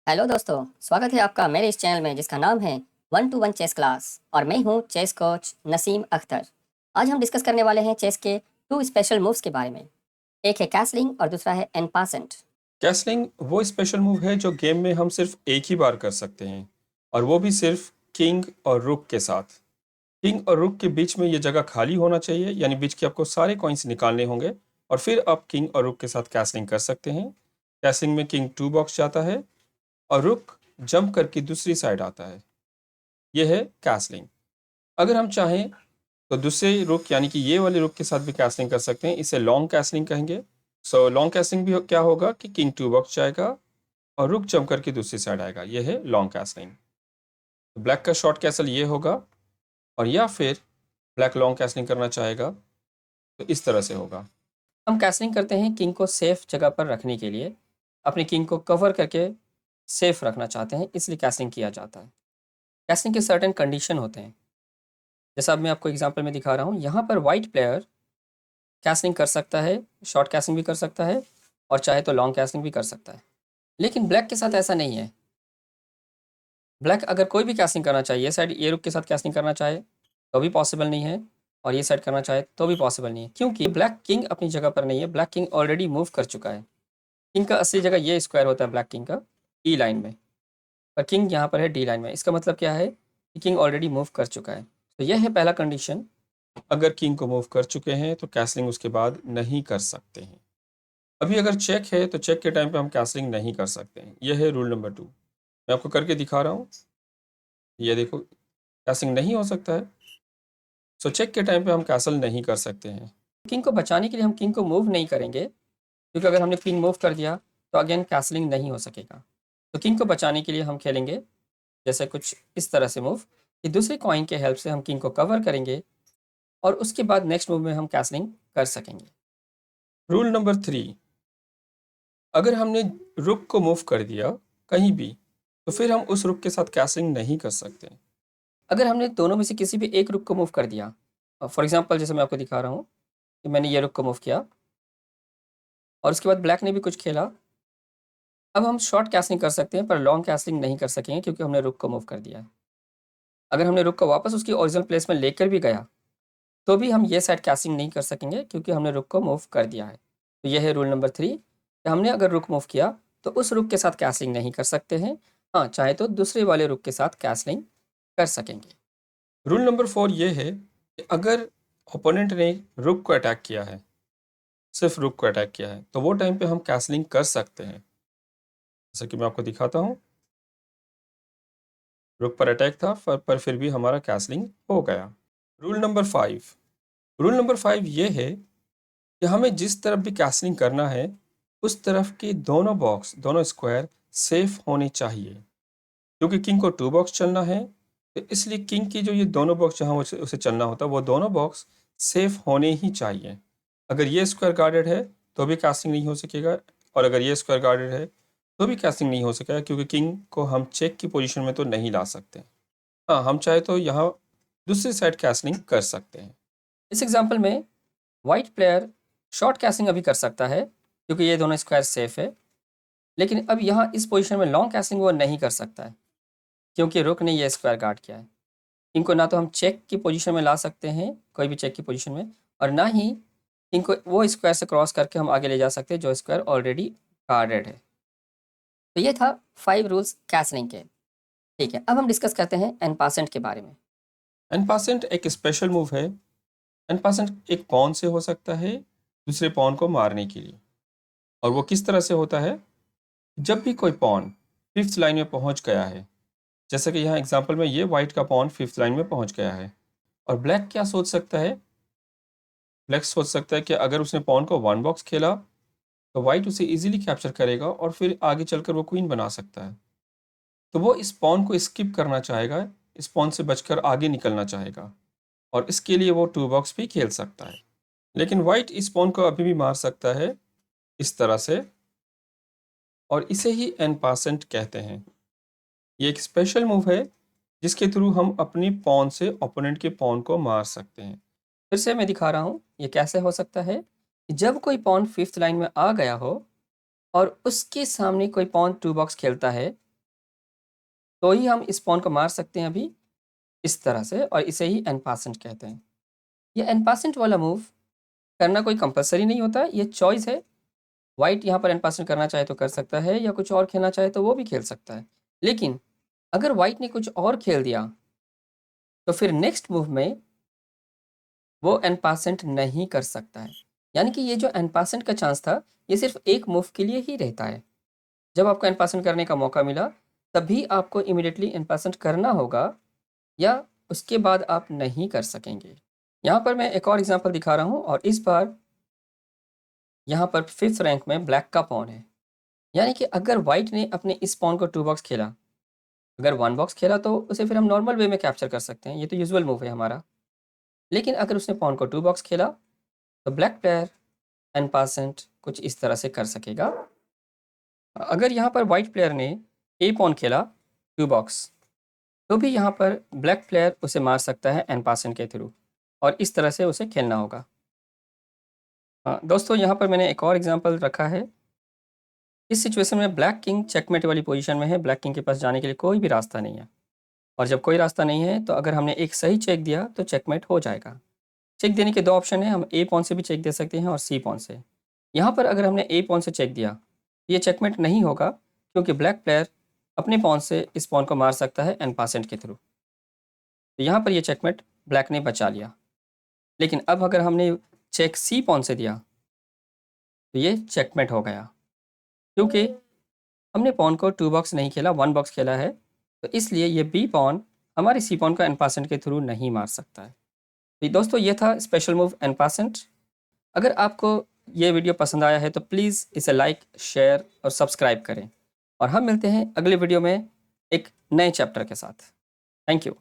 Hello दोस्तों, स्वागत है आपका मेरे इस चैनल में जिसका नाम है 1 to 1 चेस क्लास और मैं हूँ चेस कोच नसीम अख्तर। आज हम डिस्कस करने वाले हैं चेस के 2 स्पेशल मूव्स के बारे में। एक है कैसलिंग और दूसरा है एन पासेंट। कैसलिंग वो स्पेशल मूव है जो गेम में हम सिर्फ एक ही बार कर सकते हैं और वो भी सिर्फ किंग और रुक के साथ। किंग और रुक के बीच में ये जगह खाली होना चाहिए, यानी बीच के आपको सारे कॉइन्स निकालने होंगे और फिर आप किंग और रुक के साथ कैसलिंग कर सकते हैं। कैसलिंग में किंग 2 बॉक्स जाता है और रुक जंप करके दूसरी साइड आता है। यह है कैसलिंग। अगर हम चाहें तो दूसरे रुक यानी कि ये वाले रुक के साथ भी कैसलिंग कर सकते हैं, इसे लॉन्ग कैसलिंग कहेंगे। सो लॉन्ग कैसलिंग भी क्या होगा कि किंग 2 बॉक्स जाएगा और रुक जंप करके दूसरी साइड आएगा। यह है लॉन्ग कैसलिंग। ब्लैक का शॉर्ट कैसल ये होगा, और या फिर ब्लैक लॉन्ग कैसलिंग करना चाहेगा तो इस तरह से होगा। हम कैसलिंग करते हैं किंग को सेफ जगह पर रखने के लिए, अपनी किंग को कवर करके सेफ रखना चाहते हैं, इसलिए कैसलिंग किया जाता है। कैसलिंग के सर्टेन कंडीशन होते हैं, जैसा अब मैं आपको एग्जांपल में दिखा रहा हूँ। यहाँ पर वाइट प्लेयर कैसलिंग कर सकता है, शॉर्ट कैसलिंग भी कर सकता है और चाहे तो लॉन्ग कैसलिंग भी कर सकता है। लेकिन ब्लैक के साथ ऐसा नहीं है। ब्लैक अगर कोई भी कैसलिंग करना चाहिए, साइड ये रुक के साथ कैसलिंग करना चाहे तो भी पॉसिबल नहीं है, और ये साइड करना चाहे तो भी पॉसिबल नहीं है, क्योंकि ब्लैक किंग अपनी जगह पर नहीं है। ब्लैक किंग ऑलरेडी मूव कर चुका है। किंग का असली जगह ये स्क्वायर होता है ब्लैक किंग का, ई लाइन में, पर किंग यहाँ पर है डी लाइन में। इसका मतलब क्या है कि किंग ऑलरेडी मूव कर चुका है। तो यह है पहला कंडीशन। अगर किंग को मूव कर चुके हैं तो कैसलिंग उसके बाद नहीं कर सकते हैं। अभी अगर चेक है तो चेक के टाइम पे हम कैसलिंग नहीं कर सकते हैं। यह है रूल नंबर 2। मैं आपको करके दिखा रहा हूँ। ये देखो, कैसलिंग नहीं हो सकता है। सो चेक के टाइम पे हम कैसल नहीं कर सकते हैं। किंग को बचाने के लिए हम किंग को मूव नहीं करेंगे, क्योंकि अगर हमने किंग मूव कर दिया तो अगेन कैसलिंग नहीं हो सकेगा। तो किंग को बचाने के लिए हम खेलेंगे जैसे कुछ इस तरह से मूव, कि दूसरे कॉइन के हेल्प से हम किंग को कवर करेंगे और उसके बाद नेक्स्ट मूव में हम कैसलिंग कर सकेंगे। रूल नंबर 3, अगर हमने रुक को मूव कर दिया कहीं भी तो फिर हम उस रुक के साथ कैसलिंग नहीं कर सकते। अगर हमने दोनों में से किसी भी एक रुक को मूव कर दिया, फॉर एग्जाम्पल जैसे मैं आपको दिखा रहा हूँ कि मैंने ये रुक को मूव किया और उसके बाद ब्लैक ने भी कुछ खेला, अब हम शॉर्ट कैसलिंग कर सकते हैं पर लॉन्ग कैसलिंग नहीं कर सकेंगे, क्योंकि हमने रुक को मूव कर दिया है। अगर हमने रुक को वापस उसकी ओरिजिनल प्लेस में लेकर भी गया तो भी हम ये साइड कैसलिंग नहीं कर सकेंगे, क्योंकि हमने रुक को मूव कर दिया है। तो यह है रूल नंबर 3 कि हमने अगर रुक मूव किया तो उस रुक के साथ कैसलिंग नहीं कर सकते हैं। हाँ, चाहे तो दूसरे वाले रुक के साथ कैसलिंग कर सकेंगे। रूल नंबर 4 ये है कि अगर ओपोनेंट ने रुक को अटैक किया है, सिर्फ रुक को अटैक किया है, तो वो टाइम पे हम कैसलिंग कर सकते हैं। जैसा कि मैं आपको दिखाता हूँ, रुक पर अटैक था पर फिर भी हमारा कैसलिंग हो गया। रूल नंबर 5, रूल नंबर 5 ये है कि हमें जिस तरफ भी कैसलिंग करना है उस तरफ के दोनों बॉक्स, दोनों स्क्वायर सेफ होने चाहिए। क्योंकि किंग को 2 बॉक्स चलना है, तो इसलिए किंग की जो ये दोनों बॉक्स जहाँ उसे चलना होता है वो दोनों बॉक्स सेफ होने ही चाहिए। अगर ये स्क्वायर गार्डेड है तो भी कास्टिंग नहीं हो सकेगा, और अगर ये स्क्वायर गार्डेड है तो भी कास्टिंग नहीं हो सकेगा, क्योंकि किंग को हम चेक की पोजीशन में तो नहीं ला सकते। हाँ, हम चाहे तो यहाँ दूसरी साइड कैसलिंग कर सकते हैं। इस एग्जाम्पल में वाइट प्लेयर शॉर्ट कैसलिंग अभी कर सकता है, क्योंकि ये दोनों स्क्वायर सेफ है। लेकिन अब यहाँ इस पोजीशन में लॉन्ग कैसलिंग वो नहीं कर सकता है, क्योंकि रुक ने ये स्क्वायर गार्ड किया है। इनको ना तो हम चेक की पोजीशन में ला सकते हैं, कोई भी चेक की पोजीशन में, और ना ही इनको वो स्क्वायर से क्रॉस करके हम आगे ले जा सकते हैं जो स्क्वायर ऑलरेडी गार्डेड है। तो ये था 5 रूल्स कैसलिंग के। ठीक है, अब हम डिस्कस करते हैं एन पासेंट के बारे में। एन पासेंट एक स्पेशल मूव है। एन पासेंट एक पॉन से हो सकता है दूसरे पॉन को मारने के लिए। और वो किस तरह से होता है? जब भी कोई पॉन फिफ्थ लाइन में पहुंच गया है, जैसे कि यहाँ एग्जांपल में ये वाइट का पॉन फिफ्थ लाइन में पहुंच गया है, और ब्लैक क्या सोच सकता है? ब्लैक सोच सकता है कि अगर उसने पॉन को 1 बॉक्स खेला तो वाइट उसे इजीली कैप्चर करेगा और फिर आगे चलकर वो क्वीन बना सकता है। तो वो इस पॉन को स्किप करना चाहेगा, इस पॉन से बचकर आगे निकलना चाहेगा, और इसके लिए वो 2 बॉक्स भी खेल सकता है। लेकिन वाइट इस पॉन को अभी भी मार सकता है इस तरह से, और इसे ही एन पासेंट कहते हैं। ये एक स्पेशल मूव है जिसके थ्रू हम अपनी पॉन से ओपोनेंट के पॉन को मार सकते हैं। फिर से मैं दिखा रहा हूँ ये कैसे हो सकता है कि जब कोई पॉन फिफ्थ लाइन में आ गया हो और उसके सामने कोई पॉन 2 बॉक्स खेलता है, तो ही हम इस पॉन को मार सकते हैं अभी इस तरह से, और इसे ही एन पासेंट कहते हैं। ये एन पासेंट वाला मूव करना कोई कंपलसरी नहीं होता, ये चॉइस है। वाइट यहाँ पर एन पासेंट करना चाहे तो कर सकता है, या कुछ और खेलना चाहे तो वो भी खेल सकता है। लेकिन अगर वाइट ने कुछ और खेल दिया तो फिर नेक्स्ट मूव में वो एन पासेंट नहीं कर सकता है। यानी कि ये जो एन पासेंट का चांस था, ये सिर्फ एक मूव के लिए ही रहता है। जब आपको एन पासेंट करने का मौका मिला तभी आपको इमिडिएटली एन पासेंट करना होगा, या उसके बाद आप नहीं कर सकेंगे। यहाँ पर मैं एक और एग्जांपल दिखा रहा हूँ, और इस बार यहाँ पर 5th रैंक में ब्लैक का पॉन है। यानी कि अगर वाइट ने अपने इस पॉन को 2 बॉक्स खेला, अगर 1 बॉक्स खेला तो उसे फिर हम नॉर्मल वे में कैप्चर कर सकते हैं, ये तो यूजुअल मूव है हमारा। लेकिन अगर उसने पॉन को 2 बॉक्स खेला तो ब्लैक प्लेयर एन पासेंट कुछ इस तरह से कर सकेगा। अगर यहाँ पर वाइट प्लेयर ने ए पॉन खेला 2 बॉक्स, तो भी यहाँ पर ब्लैक प्लेयर उसे मार सकता है एन पासेंट के थ्रू, और इस तरह से उसे खेलना होगा। दोस्तों यहाँ पर मैंने एक और एग्जांपल रखा है। इस सिचुएशन में ब्लैक किंग चेकमेट वाली पोजीशन में है, ब्लैक किंग के पास जाने के लिए कोई भी रास्ता नहीं है, और जब कोई रास्ता नहीं है तो अगर हमने एक सही चेक दिया तो चेकमेट हो जाएगा। चेक देने के 2 ऑप्शन हैं, हम ए पॉन से भी चेक दे सकते हैं और सी पॉन से। यहाँ पर अगर हमने ए पॉन से चेक दिया ये चेकमेट नहीं होगा, क्योंकि ब्लैक प्लेयर अपने पॉन से इस पॉन को मार सकता है एन पासेंट के थ्रू। तो यहाँ पर ये चेकमेट ब्लैक ने बचा लिया। लेकिन अब अगर हमने चेक सी पॉन से दिया तो ये चेकमेट हो गया, क्योंकि हमने पॉन को 2 बॉक्स नहीं खेला, 1 बॉक्स खेला है, तो इसलिए ये बी पॉन हमारे सी पॉन को एन पासेंट के थ्रू नहीं मार सकता है। तो दोस्तों ये था स्पेशल मूव एन पासेंट। अगर आपको ये वीडियो पसंद आया है तो प्लीज़ इसे लाइक, शेयर और सब्सक्राइब करें, और हम मिलते हैं अगले वीडियो में एक नए चैप्टर के साथ। Thank you.